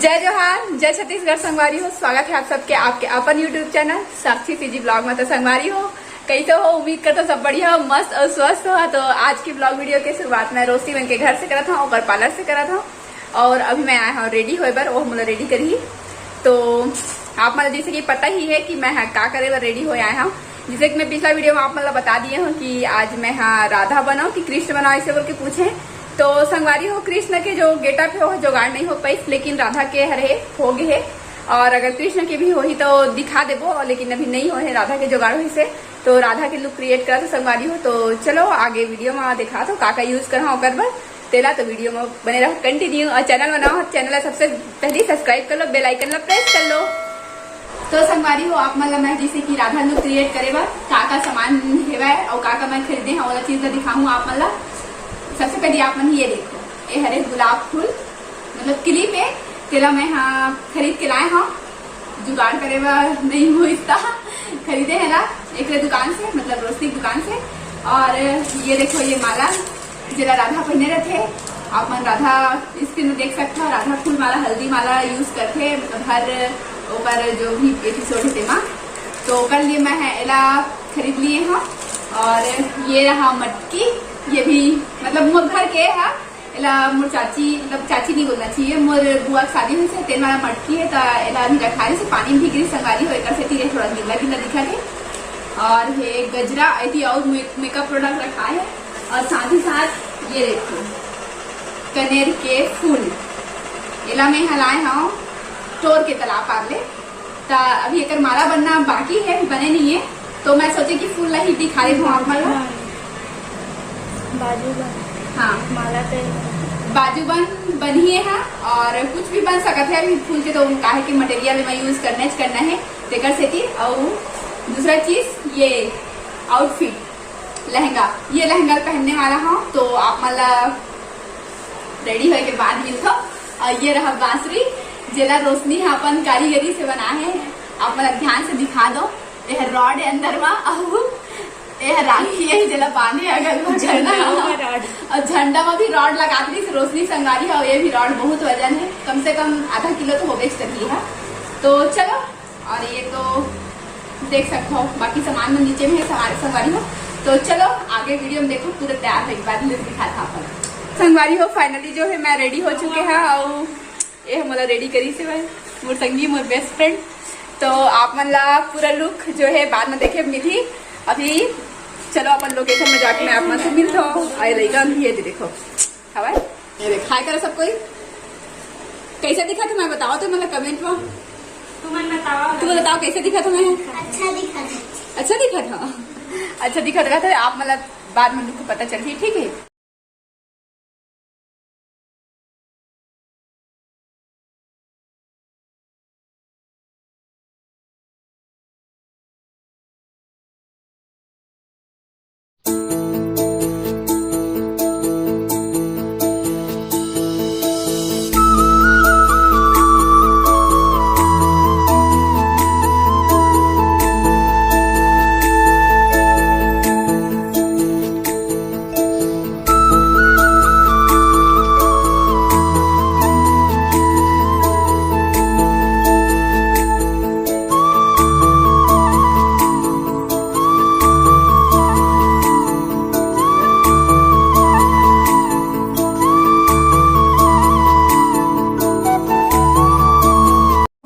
जय जोहार, जय छत्तीसगढ़। संगवारी हो, स्वागत है आप सबके आपके अपन यूट्यूब चैनल साक्षी सीजी ब्लॉग में। तो संगवारी हो, कैसे हो? उम्मीद करता सब बढ़िया हो, मस्त और स्वस्थ हो। तो आज की ब्लॉग वीडियो की शुरुआत मैं रोस्ती बन के घर से करा था और पार्लर से करा था। और अभी मैं आया हूँ रेडी होए बर, वो मतलब रेडी करी। तो आप मतलब जैसे कि पता ही है कि मैं का करे बर रेडी हो आया हूँ। जैसे कि मैं पिछला वीडियो में आप मतलब बता दिए हूँ कि आज मैं राधा बनाऊँ कि कृष्ण बनाऊँ, ऐसे बोल के पूछे। तो संगवारी हो, कृष्ण के जो गेटअप है वो जुगाड़ नहीं हो पाई, लेकिन राधा के हरे हो गए है। और अगर कृष्ण के भी हो ही तो दिखा देबो, लेकिन अभी नहीं हो है राधा के जुगाड़ हुई से। तो राधा के लुक क्रिएट करा तो संगवारी हो। तो चलो आगे वीडियो में दिखा तो का यूज करा ओकर बर तेला। तो वीडियो में बने रहो कंटिन्यू। और चैनल बनाओ, चैनल सबसे पहले सब्सक्राइब कर लो, बेल आइकन ला प्रेस कर लो। तो संगवारी हो, आप मतलब मैं जैसे कि राधा लुक क्रिएट करे बर का सामान है और का मैं खरीदे हैं वाला चीज दिखाऊँ आप मतलब। सबसे पहले आप मन ये देखो, ये हरे गुलाब फूल मतलब क्लिप है तेला मैं खरीद के लाए हाँ। जुगाड़ करे नहीं हो इतना खरीदे है ना एक दुकान से, मतलब रोस्ती दुकान से। और ये देखो, ये माला जरा राधा पहने रहते, आप मन राधा स्क्रीन में देख सकते हो। राधा फूल माला, हल्दी माला यूज करते मतलब हर ओकर जो भी एपिसोड है तेमा। तो ओकर लिए मैं एला खरीद लिए हाँ। और ये रहा मटकी, ये भी मतलब मोर घर के है एला मोर चाची, मतलब चाची नहीं बोलना चाहिए, मोर बुआ की शादी हुई से तेल वाला मटकी है। तो एला अभी रखा है, पानी में भीगी संगवारी हो, एक से तीर थोड़ा गिल्ला गिल्ला दिखा है। और ये गजरा ऐसी और मेकअप प्रोडक्ट रखा है। और साथ ही साथ ये देखो कनेर के फूल, एला में हलाए हाँ स्टोर के तालाब पाले। तो अभी एक माला बनना बाकी है, बने नहीं है। तो मैं सोचे कि फूल ही दिखा रही हूँ आप मला। बाजूबन हाँ, माला पे बाजूबन बनी है। और कुछ भी बन सकता है अभी फूल के। तो काहे के मटेरियल में यूज करना है तेकर से थी। और दूसरा चीज ये आउटफिट लहंगा, ये लहंगा पहनने वाला हूँ। तो आप मतलब रेडी होने के बाद मिलता। और ये रहा बांसुरी, जेला रोशनी है अपन कारीगरी से बना है। आप मतलब ध्यान से दिखा दो, यह रॉड है अंदर में, यह राखी है जला बांधे अगल झंडा। और झंडा में भी रॉड लगा दी रोशनी संगारी है। और ये भी रॉड बहुत वजन है, कम से कम आधा किलो तो हो बेच सकती है। तो चलो, और ये तो देख सकते हो, बाकी सामान में नीचे में है संगवारी हो। तो चलो आगे वीडियो में देखो, पूरा तैयार है एक बार दिखा था अपन। संगवारी हो फाइनली जो है मैं रेडी हो चुके हैं। और ये मतलब रेडी करी से भाई मोर संगी, मोर बेस्ट फ्रेंड। तो आप मतलब पूरा लुक जो है बाद में देखे मिली। अभी चलो अपन लोकेशन में जाके मैं आप मन से मिलता हूँ। आए रहेगा ये देखो हवा ये हाय करो सब कोई। कैसे दिखा तुम्हें बताओ तो मतलब कमेंट में तुम बताओ कैसे दिखा तुम्हें। अच्छा दिखा था। अच्छा दिखा था, अच्छा दिखा था। आप मतलब बाद में लुक पता चल रही, ठीक है।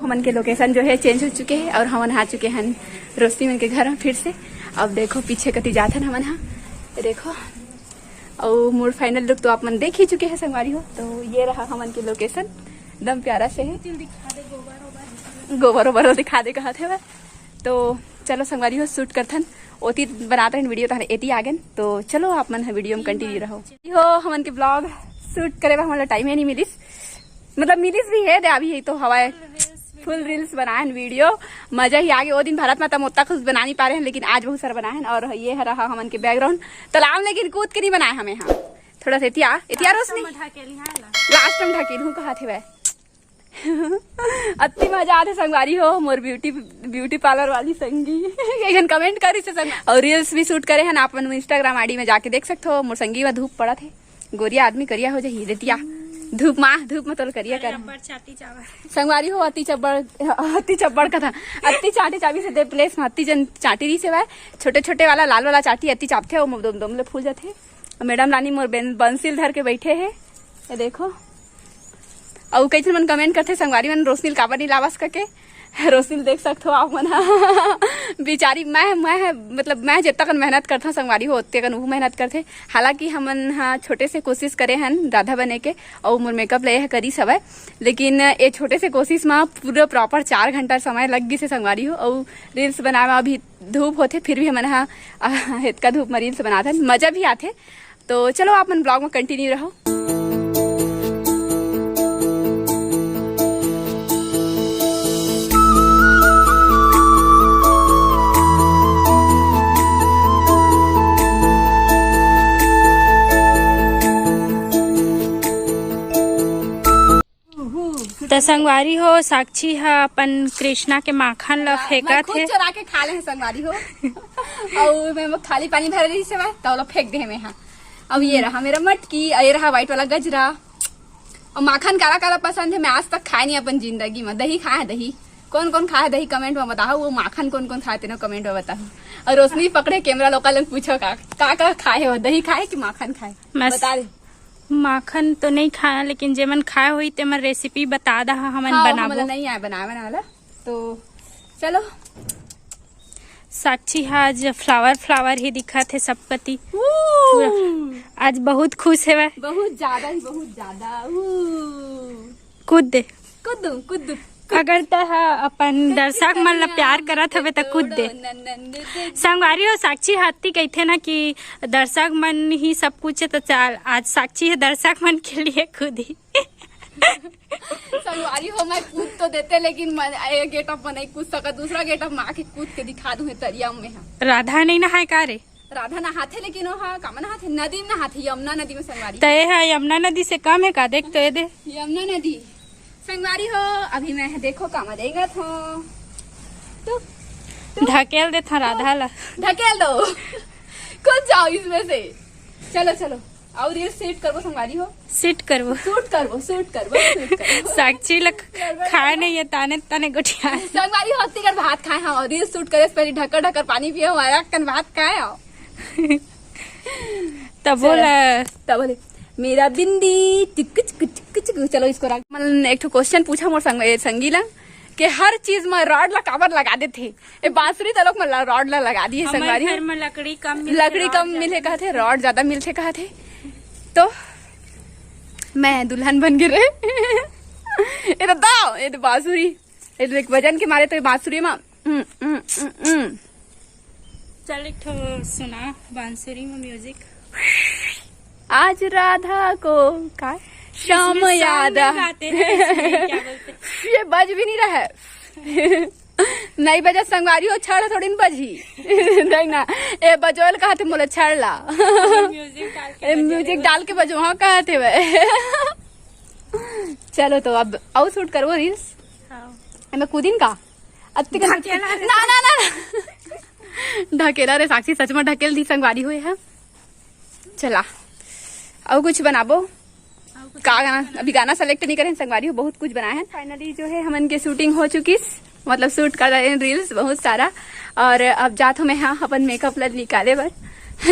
हमन के लोकेशन जो है चेंज हो चुके हैं और हमन आ चुके हैं रोशनी मन के घर फिर से। अब देखो पीछे कति जाते हमन देखो। और मोर फाइनल लुक तो आप मन देख ही चुके हैं संगवारी हो। तो ये रहा हमन के लोकेशन, एकदम प्यारा से है। गोबर ओबर दिखा दे कहा थे। तो चलो संगवारी हो शूट करथन, ओती बनाते हैं वीडियो तो एती आ गए। तो चलो आप मन वीडियो में कंटिन्यू रहो हो। हमन के ब्लॉग शूट करे हमारा टाइम ही नहीं मिलिस, मतलब मिलिस भी है अभी तो हवा फुल रील्स बनाए वीडियो, मजा ही आगे। वो दिन भारत में तम उतना खुश बना नहीं पा रहे हैं, लेकिन आज बहुत सारा बनाए हैं। और ये रहा हमन के बैकग्राउंड तालाब, लेकिन कूद के नहीं बनाए हमें यहाँ थोड़ा सा इतिया रोशनी लास्ट में ढकेल हूँ कहा थे वह अति मजा आते संगवारी हो। मोर ब्यूटी पार्लर वाली संगी एक कमेंट करी से संग। और रील्स भी शूट करे हैं आप इंस्टाग्राम आईडी में जाके देख सकते हो। मोर संगी में धूप पड़ा थे, गोरिया आदमी करिया हो जाए रेतिया धूप में तो करिया कर चाटी चावल संगवारी हो अति चब्बड़ का था अति चाटी चाबी से दे प्लेस में अति जन चाटी दी से छोटे छोटे वाला लाल वाला चाटी अति चापते वो दोमले फूल जाते। मैडम रानी मोर बंसिल धर के बैठे है ये देखो। और कई मन कमेंट करते संगवारी मन रोशनी काबर नहीं लावास करके रोशनी देख सकते हो आप मन बेचारी मैं मतलब मैं जितना कन मेहनत करता संगवारी हो उतने कन वो मेहनत करते। हालांकि हमन हाँ छोटे से कोशिश करे हन राधा बने के और मोर मेकअप ले करी सब है, लेकिन ये छोटे से कोशिश में पूरा प्रॉपर 4 घंटा समय लग गई से संगवारी हो। और रील्स बनाए अभी धूप होते फिर भी हमन हाँ इतना धूप में रील्स बनाते मजा भी आते। तो चलो आप मन ब्लॉग में कंटिन्यू रहो। तो संगवारी हो साक्षी है अपन कृष्णा के माखन ला फेंका थे चुरा के खा ले है संगवारी हो और मैं खाली पानी भर रही से तो फेंक दे में। हाँ अब ये रहा मेरा मटकी और ये रहा व्हाइट वाला गजरा और माखन काला काला पसंद है। मैं आज तक खाए नहीं अपन जिंदगी में। दही खाए दही कौन कौन खाए दही कमेंट में बताओ। वो माखन कौन कौन खाते ना कमेंट में बताओ। और रोशनी पकड़े कैमरा लोग पूछो का खाए हो दही खाए कि माखन खाए बता दे। माखन तो नहीं खाया लेकिन जेमन खाए हुई ते मन रेसिपी बता दा हमन बनाबो नहीं आए बनावे तो चलो। साक्षी आज फ्लावर ही दिखा थे सब कति आज बहुत खुश है बहुत ज्यादा कूद अगर तह अपन दर्शक मन ला प्यार करत हवे त कूद दे। संगवारी हो साक्षी हाथी कहते ना कि दर्शक मन ही सब कुछ है तो चाल आज साक्षी है दर्शक मन के लिए कूदी। संगवारी हो मैं कूद तो देते लेकिन गेटअप में नहीं कूद सका। दूसरा गेटअप माँ के कूद के दिखा दूं तरिया में। राधा नहीं नहाए का रे? राधा नहाते लेकिन कम नहाते नदी में नहाते यमुना नदी में संगवारी। तय है यमुना नदी से कम है का? देख तो ये दे यमुना नदी संगवारी हो। अभी मैं देखो काम देगा तो ढकेल दे था राधा ला ढकेल दो खुद जाओ इसमें से। चलो और ये सेट करबो संगवारी हो सीट करबो सूट करबो साक्षी लग खाए नहीं है ताने गोटिया संगवारी हो कर भात खाए हाँ और ये सूट करे पहले ढकर पानी पिए हमारा कन भात खाए हो तब बोले मेरा बिंदी टिक। चलो इसको रख। मन एक क्वेश्चन पूछा मोर संगीला कि हर चीज में रॉड ला काबर लगा देते। ये बांसुरी तलोक में रॉड ला लगा दी है संगवारी। घर में लकड़ी कम मिले कहते रॉड ज्यादा मिलते कहते। तो मैं दुल्हन बन गिरे ये तो दाओ ये तो बांसुरी ये वजन के मारे तो बांसुरी में चल एक तो सुना बांसुरी में म्यूजिक। आज राधा को का शाम याद ये बज भी नहीं रहा है नहीं बजा संगवारी हो छड़ थोड़ी बजी नहीं ना ए बजोल कहते मोला छड़ ला म्यूजिक डाल के बजो हाँ कहते वे चलो तो अब और शूट करो रील्स मैं कूदिन का अति ना ढकेला रे साक्षी सच में ढकेल दी संगवारी हुए है। चला और कुछ बनाबो का गाना अभी गाना सेलेक्ट नहीं करें संगवारी हो बहुत कुछ बनाए हैं। फाइनली जो है हमन के शूटिंग हो चुकी मतलब शूट कर रहे हैं रील्स बहुत सारा। और अब जात हो मैं हाँ अपन मेकअप ला निकाले बर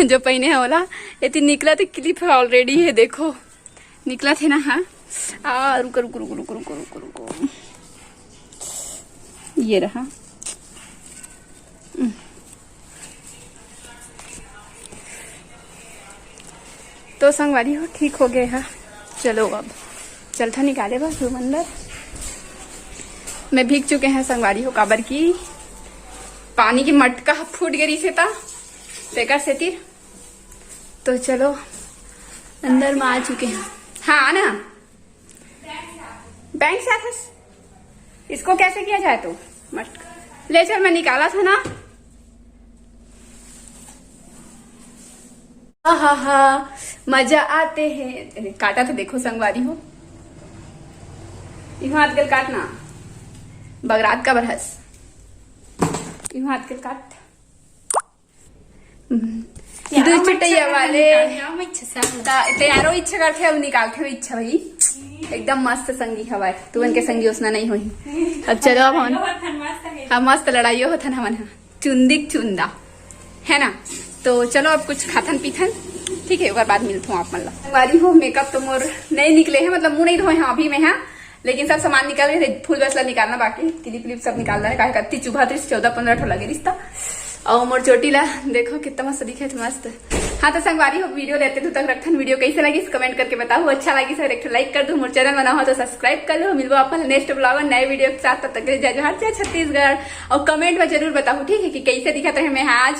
जो पहने है ओला इतनी निकला तो क्लिप ऑलरेडी है देखो निकला थे ना। हाँ रुको ये रहा। तो संगवारी हो ठीक हो गए है। चलो अब चलता निकाले बस रूम अंदर। मैं भीग चुके हैं संगवारी हो काबर की पानी की मटका फूट गई से था बेकार से तीर। तो चलो अंदर में आ चुके हैं। हाँ ना बैंक से आता इसको कैसे किया जाए तो मटका ले चल मैं निकाला था ना। हा मजा आते हैं। काटा तो देखो संगवारी हो यूं हाथ गल काटना बगरात का बरहस यूं हाथ गल काट दू चुटैया वाले इच्छा तैयारो इच्छा करथे अब निकालथे हो इच्छा भाई एकदम मस्त संगी हवाए तू के संगी उसना नहीं होही। अब चलो अब हम मस्त लड़ाइयो होथन हमन चुंदिक चुंदा है ना। तो चलो अब कुछ खाथन पीथन ठीक है, बाद मिलता हूँ आप मतलब। संगवारी हो मेकअप तो मोर नहीं निकले है, मतलब मुंह नहीं धोए हैं अभी में है, लेकिन सब सामान निकल गए थे। फूल बसला निकालना बाकी, क्लिप क्लिप सब निकालना है। कत्ती चुभा 14-15 लगे रिश्ता और मोर चोटी ला देखो कितना मस्त दिखे थे मस्त। हाँ तो संगवारी हो वीडियो लेते तू तक रखन वीडियो कैसे लगी कमेंट करके बताओ। अच्छा लगी सर एक लाइक कर दो, मोर चैनल बना हो तो सब्सक्राइब कर लो। मिलवा अपन नेक्स्ट ब्लॉग नए वीडियो के साथ, तब तक जय जोहार जय छत्तीसगढ़। और कमेंट में जरूर बताओ ठीक है कि कैसे दिखा था हमें आज।